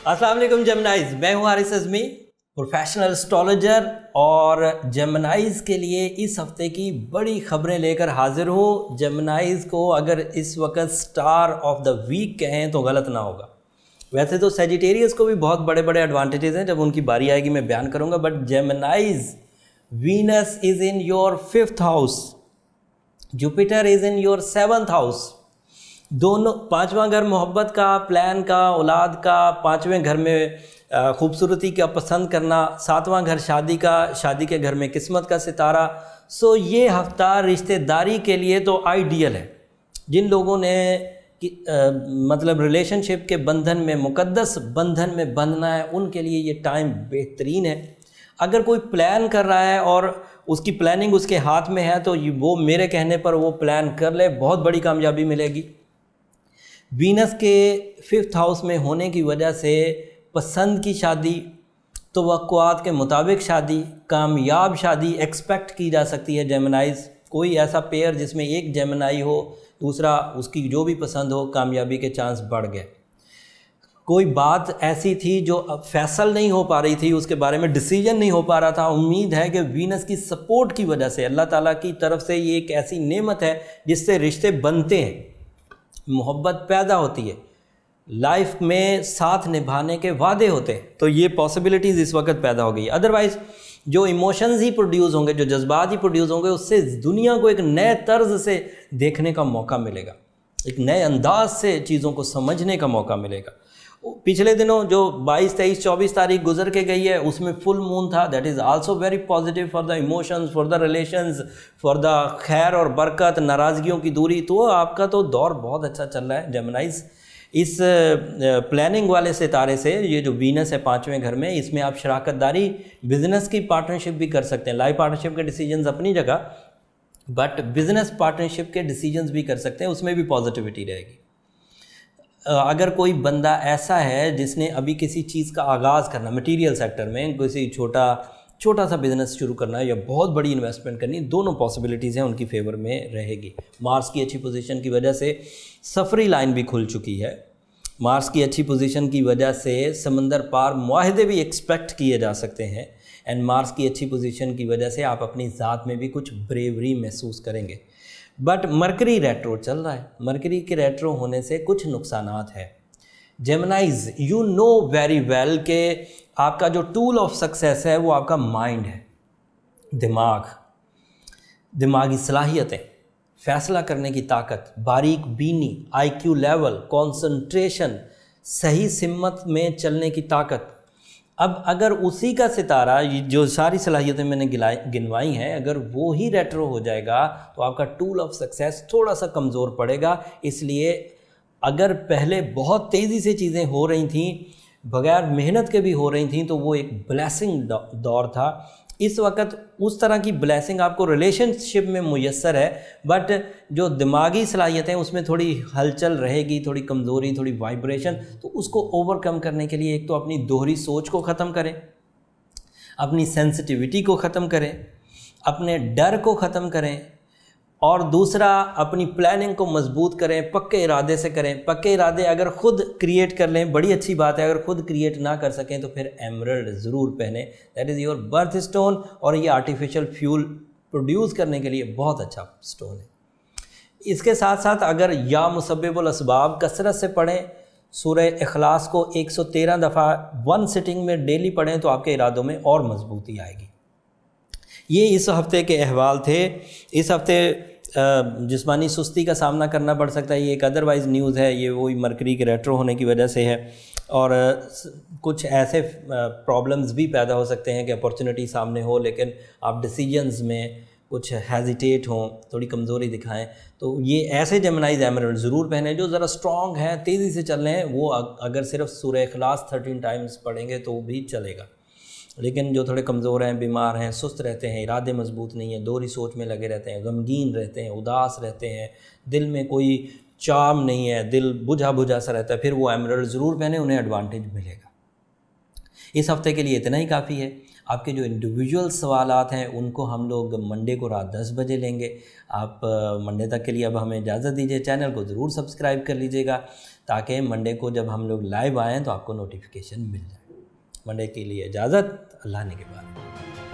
अस्सलाम वालेकुम जेमिनाइज, मैं हूं हारिस अज़मी, प्रोफेशनल एस्ट्रोलॉजर, और जेमिनाइज के लिए इस हफ्ते की बड़ी खबरें लेकर हाजिर हूं। जेमिनाइज को अगर इस वक्त स्टार ऑफ द वीक कहें तो गलत ना होगा। वैसे तो सेजिटेरियस को भी बहुत बड़े बड़े एडवांटेजेस हैं, जब उनकी बारी आएगी मैं बयान करूंगा, but जेमिनाइज, Venus is in your 5th house, Jupiter is in your 7th house. दोनों, 5वां घर मोहब्बत का, प्लान का, औलाद का, 5वें घर में खूबसूरती का पसंद करना, 7वां घर शादी का, शादी के घर में किस्मत का सितारा। सो ये हफ्ता रिश्तेदारी के लिए तो आइडियल है। जिन लोगों ने मतलब रिलेशनशिप के बंधन में, मुकद्दस बंधन में बंधना है, उनके लिए ये टाइम बेहतरीन है। अगर कोई प्लान कर रहा है और उसकी प्लानिंग उसके हाथ में है तो वो मेरे कहने पर वो प्लान कर ले, बहुत बड़ी कामयाबी मिलेगी। वीनस के 5th हाउस में होने की वजह से पसंद की शादी, तवक्कुआत के मुताबिक शादी, कामयाब शादी एक्सपेक्ट की जा सकती है। जेमिनाइज, कोई ऐसा पेयर जिसमें एक जेमिनाई हो, दूसरा उसकी जो भी पसंद हो, कामयाबी के चांस बढ़ गए। कोई बात ऐसी थी जो फैसल नहीं हो पा रही थी, उसके बारे में डिसीजन नहीं हो पा रहा था, उम्मीद है कि वीनस की सपोर्ट की वजह से, अल्लाह ताला की तरफ से ये एक ऐसी नेमत है जिससे रिश्ते बनते हैं, मोहब्बत पैदा होती है, लाइफ में साथ निभाने के वादे होते हैं। तो ये पॉसिबिलिटीज़ इस वक्त पैदा हो गई। अदरवाइज़ जो इमोशंस ही प्रोड्यूस होंगे, जो जज्बात ही प्रोड्यूस होंगे, उससे दुनिया को एक नए तर्ज से देखने का मौका मिलेगा, एक नए अंदाज से चीज़ों को समझने का मौका मिलेगा। पिछले दिनों जो 22, 23, 24 तारीख गुजर के गई है, उसमें फुल मून था। That is also very positive for the emotions, for the relations, for the खैर और बरकत, नाराज़गियों की दूरी। तो आपका तो दौर बहुत अच्छा चल रहा है जेमिनाइज। इस प्लानिंग वाले सितारे से, ये जो वीनस है 5वें घर में, इसमें आप शराकतदारी, बिजनेस की पार्टनरशिप भी कर सकते हैं। लाइफ पार्टनरशिप के डिसीजंस अपनी जगह, बट बिजनेस पार्टनरशिप के डिसीजंस भी कर सकते हैं, उसमें भी पॉजिटिविटी रहेगी। अगर कोई बंदा ऐसा है जिसने अभी किसी चीज़ का आगाज़ करना, मटेरियल सेक्टर में किसी छोटा सा बिजनेस शुरू करना है या बहुत बड़ी इन्वेस्टमेंट करनी, दोनों पॉसिबिलिटीज़ हैं, उनकी फेवर में रहेगी। मार्स की अच्छी पोजीशन की वजह से सफरी लाइन भी खुल चुकी है। मार्स की अच्छी पोजीशन की वजह से समंदर पार मुआहदे भी एक्सपेक्ट किए जा सकते हैं। एंड मार्स की अच्छी पोजीशन की वजह से आप अपनी ज़ात में भी कुछ ब्रेवरी महसूस करेंगे। बट मरकरी रेट्रो चल रहा है। मरकरी के रेट्रो होने से कुछ नुकसानात है। जेमिनाइज, यू नो वेरी वेल कि आपका जो टूल ऑफ सक्सेस है वो आपका माइंड है, दिमागी सलाहियतें, फैसला करने की ताकत, बारीक बीनी, IQ लेवल, कंसंट्रेशन, सही सिमत में चलने की ताकत। अब अगर उसी का सितारा, जो सारी सलाहियतें मैंने गिनवाई हैं, अगर वो ही रेट्रो हो जाएगा तो आपका टूल ऑफ सक्सेस थोड़ा सा कमज़ोर पड़ेगा। इसलिए अगर पहले बहुत तेज़ी से चीज़ें हो रही थीं, बगैर मेहनत के भी हो रही थीं, तो वो एक ब्लेसिंग दौर था। इस वक्त उस तरह की ब्लेसिंग आपको रिलेशनशिप में मुयस्सर है, बट जो दिमागी सलाहियत है उसमें थोड़ी हलचल रहेगी, थोड़ी कमज़ोरी, थोड़ी वाइब्रेशन। तो उसको ओवरकम करने के लिए एक तो अपनी दोहरी सोच को ख़त्म करें, अपनी सेंसिटिविटी को ख़त्म करें, अपने डर को ख़त्म करें, और दूसरा अपनी प्लानिंग को मजबूत करें, पक्के इरादे से करें। पक्के इरादे अगर ख़ुद क्रिएट कर लें, बड़ी अच्छी बात है। अगर ख़ुद क्रिएट ना कर सकें तो फिर एमरल्ड ज़रूर पहने, that is your birth stone, और ये आर्टिफिशियल फ्यूल प्रोड्यूस करने के लिए बहुत अच्छा स्टोन है। इसके साथ साथ अगर या मुसब्बिबुल असबाब कसरत से पढ़ें, सूरह इखलास को 113 दफ़ा 1 सिटिंग में डेली पढ़ें, तो आपके इरादों में और मजबूती आएगी। ये इस हफ़्ते के अहवाल थे। इस हफ़्ते जिस्मानी सुस्ती का सामना करना पड़ सकता है, ये एक अदरवाइज़ न्यूज़ है, ये वही मरकरी के रेट्रो होने की वजह से है। और कुछ ऐसे प्रॉब्लम्स भी पैदा हो सकते हैं कि अपॉर्चुनिटी सामने हो, लेकिन आप डिसीजंस में कुछ हेजिटेट हों, थोड़ी कमज़ोरी दिखाएं। तो ये ऐसे जेमिनाइज एमरल्ड ज़रूर पहने जो ज़रा स्ट्रॉन्ग हैं, तेज़ी से चल रहे हैं। वो अगर सिर्फ सूरह इखलास 13 टाइम्स पढ़ेंगे तो भी चलेगा। लेकिन जो थोड़े कमज़ोर हैं, बीमार हैं, सुस्त रहते हैं, इरादे मजबूत नहीं हैं, दोहरी सोच में लगे रहते हैं, गमगीन रहते हैं, उदास रहते हैं, दिल में कोई चार्म नहीं है, दिल बुझा बुझा सा रहता है, फिर वो एमरल्ड ज़रूर पहने, उन्हें एडवांटेज मिलेगा। इस हफ्ते के लिए इतना ही काफ़ी है। आपके जो इंडिविजुअल सवालात हैं उनको हम लोग मंडे को रात 10 बजे लेंगे। आप मंडे तक के लिए अब हमें इजाज़त दीजिए। चैनल को ज़रूर सब्सक्राइब कर लीजिएगा ताकि मंडे को जब हम लोग लाइव आएँ तो आपको नोटिफिकेशन मिल जाए। मंडे के लिए इजाज़त, अल्लाह ने के बाद।